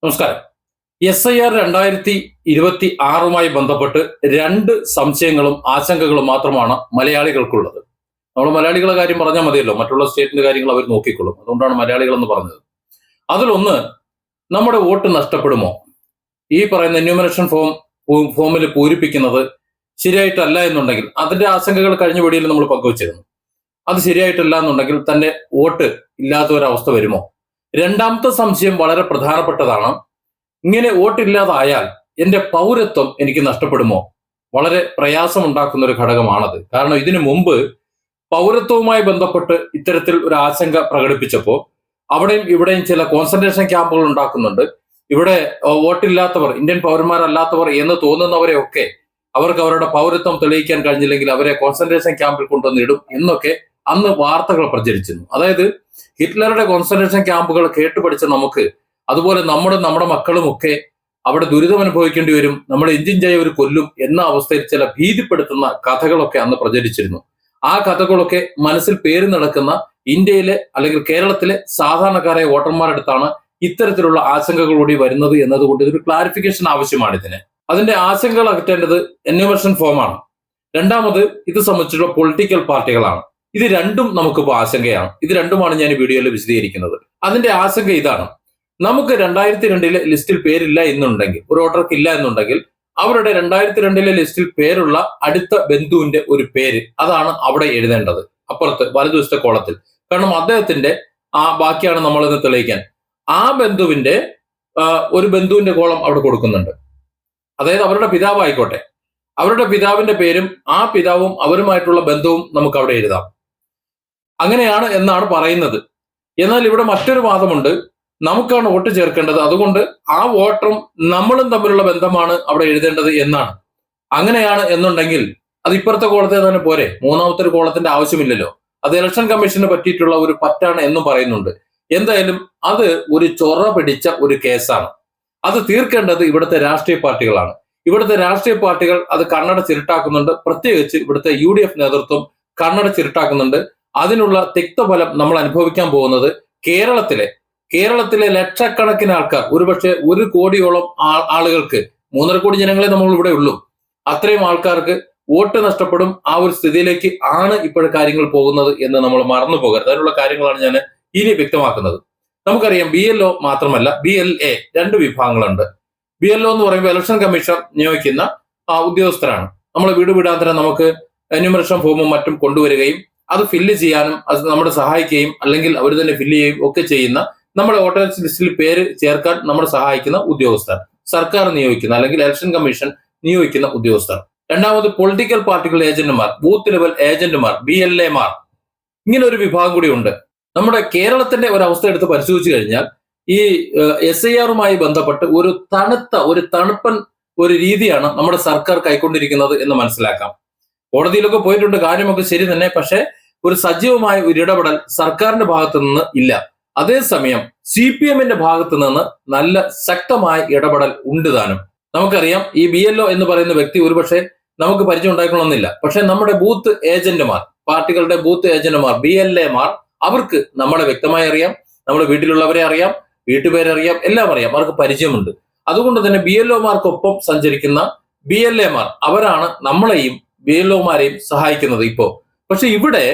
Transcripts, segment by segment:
നമസ്കാരം. SIR 2026 ബന്ധപ്പെട്ട് രണ്ട് സംശയങ്ങളും ആശങ്കകളും മാത്രമാണ് മലയാളികൾക്കുള്ളത്. നമ്മൾ മലയാളികളുടെ കാര്യം പറഞ്ഞാൽ മതിയല്ലോ, മറ്റുള്ള സ്റ്റേറ്റിന്റെ കാര്യങ്ങൾ അവർ നോക്കിക്കൊള്ളും. അതുകൊണ്ടാണ് മലയാളികൾ എന്ന് പറഞ്ഞത്. അതിലൊന്ന്, നമ്മുടെ വോട്ട് നഷ്ടപ്പെടുമോ? ഈ പറയുന്ന എന്യൂമറേഷൻ ഫോമിൽ പൂരിപ്പിക്കുന്നത് ശരിയായിട്ടല്ല എന്നുണ്ടെങ്കിൽ, അതിന്റെ ആശങ്കകൾ കഴിഞ്ഞ വീഡിയോയിൽ നമ്മൾ പങ്കുവച്ചിരുന്നു. അത് ശരിയായിട്ടില്ല എന്നുണ്ടെങ്കിൽ തന്റെ വോട്ട് ഇല്ലാത്ത ഒരവസ്ഥ വരുമോ? രണ്ടാമത്തെ സംശയം വളരെ പ്രധാനപ്പെട്ടതാണ്. ഇങ്ങനെ വോട്ടില്ലാതായാൽ എന്റെ പൗരത്വം എനിക്ക് നഷ്ടപ്പെടുമോ? വളരെ പ്രയാസമുണ്ടാക്കുന്ന ഒരു ഘടകമാണത്. കാരണം ഇതിനു മുമ്പ് പൗരത്വവുമായി ബന്ധപ്പെട്ട് ഇത്തരത്തിൽ ഒരു ആശങ്ക പ്രകടിപ്പിച്ചപ്പോൾ അവിടെയും ഇവിടെയും ചില കോൺസെൻട്രേഷൻ ക്യാമ്പുകൾ ഉണ്ടാക്കുന്നുണ്ട്. ഇവിടെ വോട്ടില്ലാത്തവർ, ഇന്ത്യൻ പൗരന്മാരല്ലാത്തവർ എന്ന് തോന്നുന്നവരെയൊക്കെ അവർക്ക് അവരുടെ പൗരത്വം തെളിയിക്കാൻ കഴിഞ്ഞില്ലെങ്കിൽ അവരെ കോൺസെൻട്രേഷൻ ക്യാമ്പിൽ കൊണ്ടുവന്നിടും എന്നൊക്കെ അന്ന് വാർത്തകൾ പ്രചരിച്ചിരുന്നു. അതായത് ഹിറ്റ്ലറുടെ കോൺസെൻട്രേഷൻ ക്യാമ്പുകൾ കേട്ടുപഠിച്ച നമുക്ക് അതുപോലെ നമ്മുടെ മക്കളും ഒക്കെ അവിടെ ദുരിതം അനുഭവിക്കേണ്ടി വരും, നമ്മുടെ ഇന്ത്യൻ ജയ ഒരു കൊല്ലും എന്ന അവസ്ഥയിൽ ചില ഭീതിപ്പെടുത്തുന്ന കഥകളൊക്കെ അന്ന് പ്രചരിച്ചിരുന്നു. ആ കഥകളൊക്കെ മനസ്സിൽ പേര് നടക്കുന്ന ഇന്ത്യയിലെ അല്ലെങ്കിൽ കേരളത്തിലെ സാധാരണക്കാരായ വോട്ടർമാരടുത്താണ് ഇത്തരത്തിലുള്ള ആശങ്കകൾ കൂടി വരുന്നത് എന്നതുകൊണ്ട് ഇതൊരു ക്ലാരിഫിക്കേഷൻ ആവശ്യമാണ്. അതിന്റെ ആശങ്കകൾ അകറ്റേണ്ടത് എന്യൂമറേഷൻ ഫോമാണ്. രണ്ടാമത് ഇത് സംബന്ധിച്ചുള്ള പൊളിറ്റിക്കൽ പാർട്ടികളാണ്. ഇത് രണ്ടും നമുക്കിപ്പോൾ ആശങ്കയാണ്. ഇത് രണ്ടുമാണ് ഞാൻ ഈ വീഡിയോയിൽ വിശദീകരിക്കുന്നത്. അതിന്റെ ആശങ്ക ഇതാണ്: നമുക്ക് 2002 ലിസ്റ്റിൽ പേരില്ല എന്നുണ്ടെങ്കിൽ, ഒരു വോട്ടർക്ക് ഇല്ല എന്നുണ്ടെങ്കിൽ, അവരുടെ 2002 ലിസ്റ്റിൽ പേരുള്ള അടുത്ത ബന്ധുവിന്റെ ഒരു പേര് അതാണ് അവിടെ എഴുതേണ്ടത്, അപ്പുറത്ത് വലതുവശത്തെ കോളത്തിൽ. കാരണം അദ്ദേഹത്തിന്റെ ബാക്കിയാണ് നമ്മൾ ഇന്ന് തെളിയിക്കാൻ. ആ ബന്ധുവിന്റെ ഒരു ബന്ധുവിന്റെ കോളം അവിടെ കൊടുക്കുന്നുണ്ട്. അതായത് അവരുടെ പിതാവ് ആയിക്കോട്ടെ, അവരുടെ പിതാവിന്റെ പേരും ആ പിതാവും അവരുമായിട്ടുള്ള ബന്ധവും നമുക്ക് അവിടെ എഴുതാം. അങ്ങനെയാണ് എന്നാണ് പറയുന്നത്. എന്നാൽ ഇവിടെ മറ്റൊരു വാദമുണ്ട്: നമുക്കാണ് വോട്ട് ചേർക്കേണ്ടത്, അതുകൊണ്ട് ആ വോട്ടറും നമ്മളും തമ്മിലുള്ള ബന്ധമാണ് അവിടെ എഴുതേണ്ടത് എന്നാണ്. അങ്ങനെയാണ് എന്നുണ്ടെങ്കിൽ അത് ഇപ്പുറത്തെ കോളത്തെ തന്നെ പോരെ, മൂന്നാമത്തെ ഒരു കോളത്തിന്റെ ആവശ്യമില്ലല്ലോ. അത് ഇലക്ഷൻ കമ്മീഷന് പറ്റിയിട്ടുള്ള ഒരു പറ്റാണ് എന്നും പറയുന്നുണ്ട്. എന്തായാലും അത് ഒരു ചൊറ പിടിച്ച ഒരു കേസാണ്. അത് തീർക്കേണ്ടത് ഇവിടുത്തെ രാഷ്ട്രീയ പാർട്ടികളാണ്. ഇവിടുത്തെ രാഷ്ട്രീയ പാർട്ടികൾ അത് കണ്ണടച്ചിരുട്ടാക്കുന്നുണ്ട്. പ്രത്യേകിച്ച് ഇവിടുത്തെ UDF നേതൃത്വം കണ്ണടച്ചിരുട്ടാക്കുന്നുണ്ട്. അതിനുള്ള തിക്തഫലം നമ്മൾ അനുഭവിക്കാൻ പോകുന്നത് കേരളത്തിലെ ലക്ഷക്കണക്കിന് ആൾക്കാർ, ഒരുപക്ഷെ 1 കോടിയോളം ആളുകൾക്ക്, 3.5 കോടി ജനങ്ങളെ നമ്മൾ ഇവിടെ ഉള്ളൂ, അത്രയും ആൾക്കാർക്ക് വോട്ട് നഷ്ടപ്പെടും. ആ ഒരു സ്ഥിതിയിലേക്ക് ആണ് ഇപ്പോഴും കാര്യങ്ങൾ പോകുന്നത് എന്ന് നമ്മൾ മറന്നു പോകരുത്. അതിനുള്ള കാര്യങ്ങളാണ് ഞാൻ ഇനി വ്യക്തമാക്കുന്നത്. നമുക്കറിയാം BLO മാത്രമല്ല BLA, 2 വിഭാഗങ്ങളുണ്ട്. BLO എന്ന് പറയുമ്പോൾ ഇലക്ഷൻ കമ്മീഷൻ നിയോഗിക്കുന്ന ഉദ്യോഗസ്ഥരാണ്. നമ്മൾ വീടാന്തരം നമുക്ക് എന്യൂമറേഷൻ ഫോമും മറ്റും കൊണ്ടുവരികയും അത് ഫില്ല് ചെയ്യാനും അത് നമ്മളെ സഹായിക്കുകയും അല്ലെങ്കിൽ അവർ തന്നെ ഫില്ല് ചെയ്യുകയും ഒക്കെ ചെയ്യുന്ന, നമ്മുടെ വോട്ടേഴ്സ് ലിസ്റ്റിൽ പേര് ചേർക്കാൻ നമ്മളെ സഹായിക്കുന്ന ഉദ്യോഗസ്ഥർ, സർക്കാർ നിയോഗിക്കുന്ന അല്ലെങ്കിൽ ഇലക്ഷൻ കമ്മീഷൻ നിയോഗിക്കുന്ന ഉദ്യോഗസ്ഥർ. രണ്ടാമത് പൊളിറ്റിക്കൽ പാർട്ടികൾ ഏജന്റുമാർ, ബൂത്ത് ലെവൽ ഏജന്റുമാർ, BLA മാർ, ഇങ്ങനെ ഒരു വിഭാഗം കൂടി ഉണ്ട്. നമ്മുടെ കേരളത്തിന്റെ ഒരു അവസ്ഥ എടുത്ത് പരിശോധിച്ചു കഴിഞ്ഞാൽ ഈ SIR ബന്ധപ്പെട്ട് ഒരു തണുപ്പൻ ഒരു രീതിയാണ് നമ്മുടെ സർക്കാർ കൈക്കൊണ്ടിരിക്കുന്നത് എന്ന് മനസ്സിലാക്കാം. കോടതിയിലൊക്കെ പോയിട്ടുണ്ട്, കാര്യമൊക്കെ ശരി തന്നെ. പക്ഷെ ഒരു സജീവമായ ഒരു ഇടപെടൽ സർക്കാരിന്റെ ഭാഗത്തു നിന്ന് ഇല്ല. അതേസമയം CPMന്റെ ഭാഗത്തു നിന്ന് നല്ല ശക്തമായ ഇടപെടൽ ഉണ്ട് താനും. നമുക്കറിയാം ഈ BLO എന്ന് പറയുന്ന വ്യക്തി ഒരുപക്ഷെ നമുക്ക് പരിചയം ഉണ്ടായിക്കൊള്ളുന്നില്ല. പക്ഷെ നമ്മുടെ ബൂത്ത് ഏജന്റുമാർ, പാർട്ടികളുടെ ബൂത്ത് ഏജന്റുമാർ, BLA മാർ, അവർക്ക് നമ്മളെ വ്യക്തമായി അറിയാം, നമ്മുടെ വീട്ടിലുള്ളവരെ അറിയാം, വീട്ടുപേരെ അറിയാം, എല്ലാം അറിയാം, അവർക്ക് പരിചയമുണ്ട്. അതുകൊണ്ട് തന്നെ BLO മാർക്കൊപ്പം സഞ്ചരിക്കുന്ന BLA മാർ, അവരാണ് നമ്മളെയും BLO മാരെയും സഹായിക്കുന്നത് ഇപ്പോ. പക്ഷെ ഇവിടെ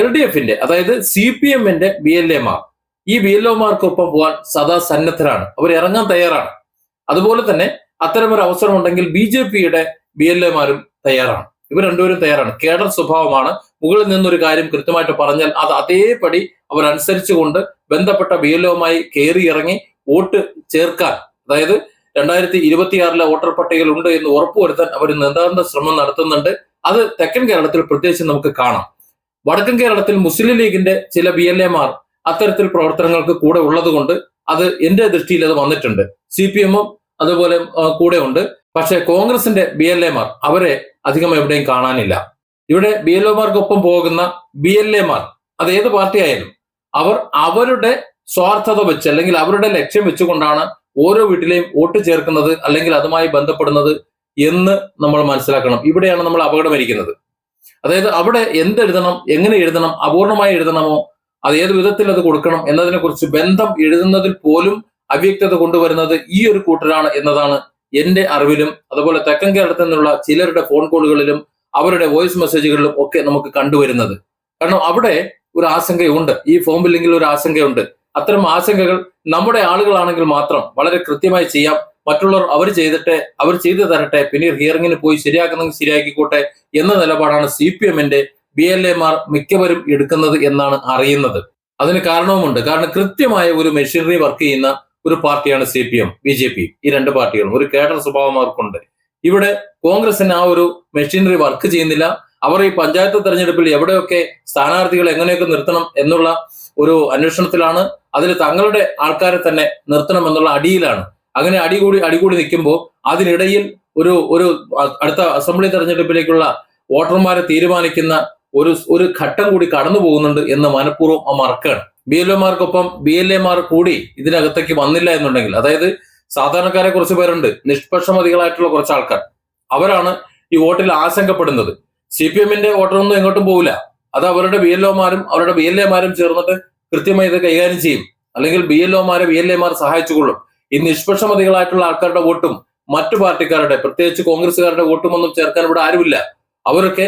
LDFന്റെ, അതായത് CPMന്റെ BLA മാർ ഈ BLO മാർക്കൊപ്പം പോകാൻ സദാ സന്നദ്ധരാണ്, അവർ ഇറങ്ങാൻ തയ്യാറാണ്. അതുപോലെ തന്നെ അത്തരമൊരു അവസരം ഉണ്ടെങ്കിൽ BJPയുടെ BLA മാരും തയ്യാറാണ്. ഇവർ രണ്ടുപേരും തയ്യാറാണ്. കേഡർ സ്വഭാവമാണ്. മുകളിൽ നിന്നൊരു കാര്യം കൃത്യമായിട്ട് പറഞ്ഞാൽ അത് അതേപടി അവർ അനുസരിച്ചുകൊണ്ട് ബന്ധപ്പെട്ട BLOമായി കയറി ഇറങ്ങി വോട്ട് ചേർക്കാൻ, അതായത് 2026 വോട്ടർ പട്ടികയിൽ ഉണ്ട് എന്ന് ഉറപ്പുവരുത്താൻ അവർ നിർദ്ധാരണ ശ്രമം നടത്തുന്നുണ്ട്. അത് തെക്കൻ കേരളത്തിൽ പ്രത്യേകിച്ച് നമുക്ക് കാണാം. വടക്കൻ കേരളത്തിൽ മുസ്ലിം ലീഗിന്റെ ചില BLA മാർ അത്തരത്തിൽ പ്രവർത്തനങ്ങൾക്ക് കൂടെ ഉള്ളത് കൊണ്ട് അത് എന്റെ ദൃഷ്ടിയിൽ അത് വന്നിട്ടുണ്ട്. CPMും അതുപോലെ കൂടെ ഉണ്ട്. പക്ഷെ കോൺഗ്രസിന്റെ BLA മാർ, അവരെ അധികം എവിടെയും കാണാനില്ല. ഇവിടെ BLO മാർക്കൊപ്പം പോകുന്ന BLA മാർ, അത് ഏത് പാർട്ടി ആയാലും, അവർ അവരുടെ സ്വാർത്ഥത വെച്ച് അല്ലെങ്കിൽ അവരുടെ ലക്ഷ്യം വെച്ചുകൊണ്ടാണ് ഓരോ വീട്ടിലെയും വോട്ട് ചേർക്കുന്നത് അല്ലെങ്കിൽ അതുമായി ബന്ധപ്പെടുന്നത് എന്ന് നമ്മൾ മനസ്സിലാക്കണം. ഇവിടെയാണ് നമ്മൾ അപകടമിരിക്കുന്നത്. അതായത് അവിടെ എന്തെഴുതണം, എങ്ങനെ എഴുതണം, അപൂർണമായി എഴുതണമോ, അത് ഏത് വിധത്തിൽ അത് കൊടുക്കണം എന്നതിനെ കുറിച്ച് ബന്ധം എഴുതുന്നതിൽ പോലും അവ്യക്തത കൊണ്ടുവരുന്നത് ഈ ഒരു കൂട്ടരാണ് എന്നതാണ് എന്റെ അറിവിലും അതുപോലെ തെക്കൻ കേരളത്തിൽ നിന്നുള്ള ചിലരുടെ ഫോൺ കോളുകളിലും അവരുടെ വോയിസ് മെസ്സേജുകളിലും ഒക്കെ നമുക്ക് കണ്ടുവരുന്നത്. കാരണം അവിടെ ഒരു ആശങ്കയുണ്ട്, ഈ ഫോം ബില്ലിങ്ങിൽ ഒരു ആശങ്കയുണ്ട്. അത്തരം ആശങ്കകൾ നമ്മുടെ ആളുകളാണെങ്കിൽ മാത്രം വളരെ കൃത്യമായി ചെയ്യാം. മറ്റുള്ളവർ അവർ ചെയ്തു തരട്ടെ, പിന്നീട് ഹിയറിംഗിന് പോയി ശരിയാക്കുന്നെങ്കിൽ ശരിയാക്കിക്കോട്ടെ എന്ന നിലപാടാണ് CPM-ന്റെ BLA-മാർ മിക്കവരും എടുക്കുന്നത് എന്നാണ് അറിയുന്നത്. അതിന് കാരണവുമുണ്ട്. കാരണം കൃത്യമായ ഒരു മെഷീനറി വർക്ക് ചെയ്യുന്ന ഒരു പാർട്ടിയാണ് CPM, BJP. ഈ രണ്ട് പാർട്ടികളും ഒരു കേഡർ സ്വഭാവം അവർക്കുണ്ട്. ഇവിടെ കോൺഗ്രസിന് ആ ഒരു മെഷീനറി വർക്ക് ചെയ്യുന്നില്ല. അവർ ഈ പഞ്ചായത്ത് തെരഞ്ഞെടുപ്പിൽ എവിടെയൊക്കെ സ്ഥാനാർത്ഥികൾ എങ്ങനെയൊക്കെ നിർത്തണം എന്നുള്ള ഒരു അന്വേഷണത്തിലാണ്. അതിൽ തങ്ങളുടെ ആൾക്കാരെ തന്നെ നിർത്തണം എന്നുള്ള അടിയിലാണ്. അങ്ങനെ അടികൂടി നിൽക്കുമ്പോൾ അതിനിടയിൽ ഒരു അടുത്ത അസംബ്ലി തെരഞ്ഞെടുപ്പിലേക്കുള്ള വോട്ടർമാരെ തീരുമാനിക്കുന്ന ഒരു ഘട്ടം കൂടി കടന്നു പോകുന്നുണ്ട് എന്ന് മനഃപൂർവ്വം മറക്കുകയാണ്. BLO-മാർക്കൊപ്പം BLA-മാർ കൂടി ഇതിനകത്തേക്ക് വന്നില്ല എന്നുണ്ടെങ്കിൽ, അതായത് സാധാരണക്കാരെ കുറച്ച് പേരുണ്ട്, നിഷ്പക്ഷമതികളായിട്ടുള്ള കുറച്ച് ആൾക്കാർ, അവരാണ് ഈ വോട്ടിൽ ആശങ്കപ്പെടുന്നത്. CPM-ന്റെ വോട്ടറൊന്നും എങ്ങോട്ടും പോവില്ല. അത് അവരുടെ BLO-മാരും അവരുടെ BLA-മാരും ചേർന്നിട്ട് കൃത്യമായി ഇത് കൈകാര്യം ചെയ്യും. അല്ലെങ്കിൽ BLA-മാർ സഹായിച്ചുകൊള്ളും. ഈ നിഷ്പക്ഷമതികളായിട്ടുള്ള ആൾക്കാരുടെ വോട്ടും മറ്റു പാർട്ടിക്കാരുടെ, പ്രത്യേകിച്ച് കോൺഗ്രസുകാരുടെ വോട്ടും ഒന്നും ചേർക്കാൻ ഇവിടെ ആരുമില്ല. അവരൊക്കെ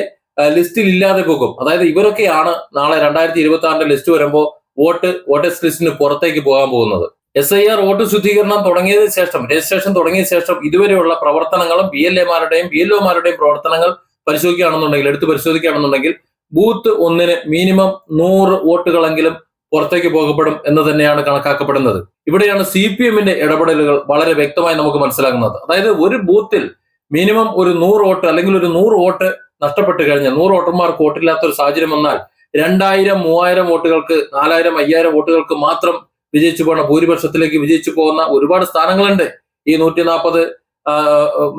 ലിസ്റ്റിൽ ഇല്ലാതെ പോകും. അതായത് ഇവരൊക്കെയാണ് നാളെ 2026 ലിസ്റ്റ് വരുമ്പോൾ വോട്ടേഴ്സ് ലിസ്റ്റിന് പുറത്തേക്ക് പോകാൻ പോകുന്നത്. SIR വോട്ട് ശുദ്ധീകരണം തുടങ്ങിയതിനു ശേഷം, രജിസ്ട്രേഷൻ തുടങ്ങിയ ശേഷം ഇതുവരെയുള്ള പ്രവർത്തനങ്ങളും BLA-മാരുടെയും BLO-മാരുടെയും പ്രവർത്തനങ്ങൾ എടുത്തു പരിശോധിക്കുകയാണെന്നുണ്ടെങ്കിൽ ബൂത്ത് 1-ന് മിനിമം 100 വോട്ടുകളെങ്കിലും പുറത്തേക്ക് പോകപ്പെടും എന്ന് തന്നെയാണ് കണക്കാക്കപ്പെടുന്നത്. ഇവിടെയാണ് CPM-ന്റെ ഇടപെടലുകൾ വളരെ വ്യക്തമായി നമുക്ക് മനസ്സിലാകുന്നത്. അതായത് ഒരു ബൂത്തിൽ മിനിമം ഒരു 100 വോട്ട് അല്ലെങ്കിൽ ഒരു 100 വോട്ട് നഷ്ടപ്പെട്ട് കഴിഞ്ഞാൽ, 100 വോട്ടർമാർക്ക് വോട്ടില്ലാത്ത ഒരു സാഹചര്യം വന്നാൽ 2000, 3000 വോട്ടുകൾക്ക്, 4000, 5000 വോട്ടുകൾക്ക് മാത്രം വിജയിച്ചു പോകുന്ന, ഭൂരിപക്ഷത്തിലേക്ക് വിജയിച്ചു പോകുന്ന ഒരുപാട് സ്ഥാനങ്ങളുണ്ട് ഈ 140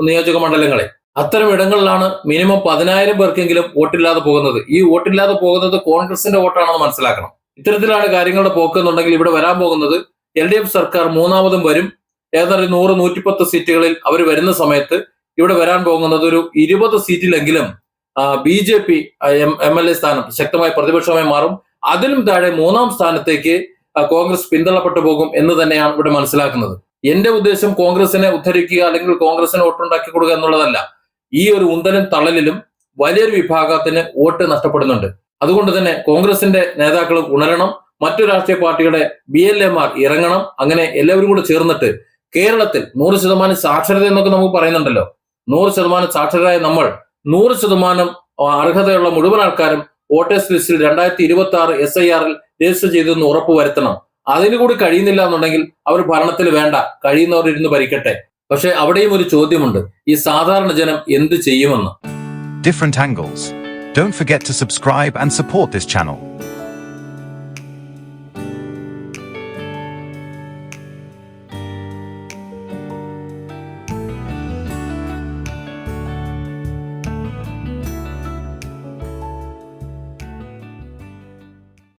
നിയോജക മണ്ഡലങ്ങളെ. അത്തരം ഇടങ്ങളിലാണ് മിനിമം 10,000 പേർക്കെങ്കിലും വോട്ടില്ലാതെ പോകുന്നത്. ഈ വോട്ടില്ലാതെ പോകുന്നത് കോൺഗ്രസിന്റെ വോട്ടാണെന്ന് മനസ്സിലാക്കണം. ഇത്തരത്തിലാണ് കാര്യങ്ങളുടെ പോക്ക് എന്നുണ്ടെങ്കിൽ ഇവിടെ വരാൻ പോകുന്നത് LDF സർക്കാർ മൂന്നാമതും വരും. ഏതാണ്ട് 100-110 സീറ്റുകളിൽ അവർ വരുന്ന സമയത്ത് ഇവിടെ വരാൻ പോകുന്നത് ഒരു 20 സീറ്റിലെങ്കിലും BJP MLA സ്ഥാനം ശക്തമായ പ്രതിപക്ഷമായി മാറും. അതിലും താഴെ 3-ാം സ്ഥാനത്തേക്ക് കോൺഗ്രസ് പിന്തള്ളപ്പെട്ടു പോകും എന്ന് തന്നെയാണ് ഇവിടെ മനസ്സിലാക്കുന്നത്. എന്റെ ഉദ്ദേശം കോൺഗ്രസിനെ ഉദ്ധരിക്കുക അല്ലെങ്കിൽ കോൺഗ്രസിനെ വോട്ടുണ്ടാക്കി കൊടുക്കുക എന്നുള്ളതല്ല. ഈ ഒരു ഉന്തലും തള്ളലിലും വലിയൊരു വിഭാഗത്തിന് വോട്ട് നഷ്ടപ്പെടുന്നുണ്ട്. അതുകൊണ്ട് തന്നെ കോൺഗ്രസിന്റെ നേതാക്കൾ ഉണരണം, മറ്റു രാഷ്ട്രീയ പാർട്ടിയുടെ BLA-മാർ ഇറങ്ങണം. അങ്ങനെ എല്ലാവരും കൂടെ ചേർന്നിട്ട് കേരളത്തിൽ 100% സാക്ഷരത എന്നൊക്കെ നമുക്ക് പറയുന്നുണ്ടല്ലോ, 100% സാക്ഷരരായ നമ്മൾ 100% അർഹതയുള്ള മുഴുവൻ ആൾക്കാരും വോട്ടേഴ്സ് ലിസ്റ്റിൽ 2026 SIR-ൽ രജിസ്റ്റർ ചെയ്തെന്ന് ഉറപ്പുവരുത്തണം. അതിന് കൂടി കഴിയുന്നില്ല എന്നുണ്ടെങ്കിൽ അവർ ഭരണത്തിൽ വേണ്ട, കഴിയുന്നവർ ഇരുന്ന് ഭരിക്കട്ടെ. പക്ഷെ അവിടെയും ഒരു ചോദ്യമുണ്ട്, ഈ സാധാരണ ജനം എന്ത് ചെയ്യുമെന്ന്. Different angles. Don't forget to subscribe and support this channel.